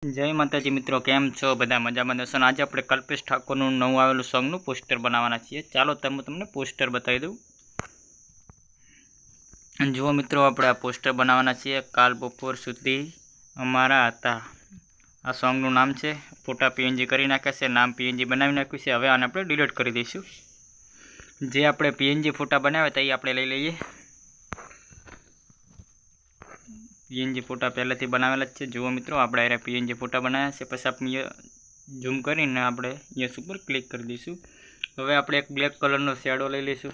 जय माताजी मित्रों, केम छो बधा मजामां हशो। आज આપણે કલ્પેશ ઠાકોરનું નવું આવેલું સોંગનું પોસ્ટર બનાવવાના છીએ। ચાલો તમને પોસ્ટર બતાવી દઉં। જુઓ મિત્રો, આપણે આ પોસ્ટર બનાવવાના છીએ। કાલ બપોર સુધી અમારા હતા। આ સોંગનું નામ છે। ફોટા પીએનજી કરી નાખ્યા છે, નામ પીએનજી બનાવી નાખ્યું છે। હવે આને આપણે ડિલીટ કરી દઈશું। જે આપણે પીએનજી ફોટા બનાવ્યા હતા એ આપણે લઈ લઈએ। पीएनजी फोटा पहले थी बनावेला है। जुओ मित्रों, आप पीएनजी फोटा बनाया है। पीछे आप जूम कर यस पर क्लिक कर दीशू। हवे आप एक ब्लेक कलर नो शेडो लई लईशू।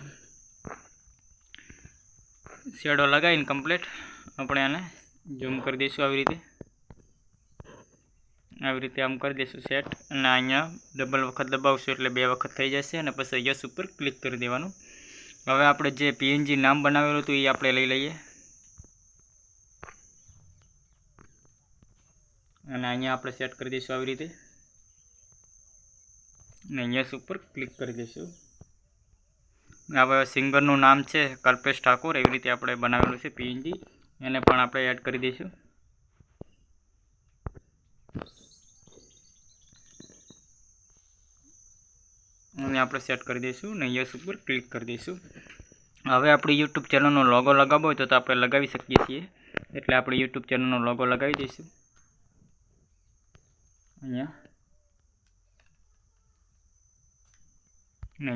शेडो लगाई कम्प्लीट अपने आने जूम कर दीशू। આવી રીતે આમ કરી દઈશું સેટ, અને અહીંયા ડબલ વખત દબાવશું એટલે બે વખત થઈ જશે, અને પછી યસ ઉપર ક્લિક કરી દેવાનું। હવે આપણે જે પીએનજી નામ બનાવેલું હતું એ આપણે લઈ લઈએ, અને અહીંયા આપણે સેટ કરી દઈશું આવી રીતે, અને યસ ઉપર ક્લિક કરી દઈશું। હવે સિંગરનું નામ છે કલ્પેશ ઠાકોર, એવી રીતે આપણે બનાવેલું છે પીએનજી, એને પણ આપણે એડ કરી દઈશું। અને આપણે સેટ કરી દઈશું અને યસ ઉપર ક્લિક કરી દઈશું। હવે આપણી યુટ્યુબ ચેનલનો લોગો લગાવવો હોય તો આપણે લગાવી શકીએ છીએ, એટલે આપણે યુટ્યુબ ચેનલનો લોગો લગાવી દઈશું। અહીંયા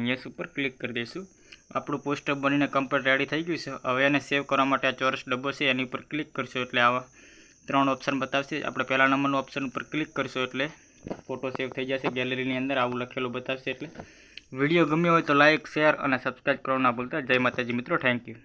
યસ ઉપર ક્લિક કરી દઈશું। આપણું પોસ્ટર બનીને કમ્પ્લીટ રેડી થઈ ગયું છે। હવે એને સેવ કરવા માટે આ ચોરસ ડબ્બો છે એની ઉપર ક્લિક કરશો એટલે આવા ત્રણ ઓપ્શન બતાવશે। આપણે પહેલા નંબરનું ઓપ્શન ઉપર ક્લિક કરશો એટલે ફોટો સેવ થઈ જશે ગેલેરીની અંદર, આવું લખેલું બતાવશે। એટલે વિડીયો ગમ્યો હોય તો લાઇક, શેર અને સબસ્ક્રાઈબ કરવાનું ના ભૂલતા। જય માતાજી મિત્રો, થેન્ક યુ।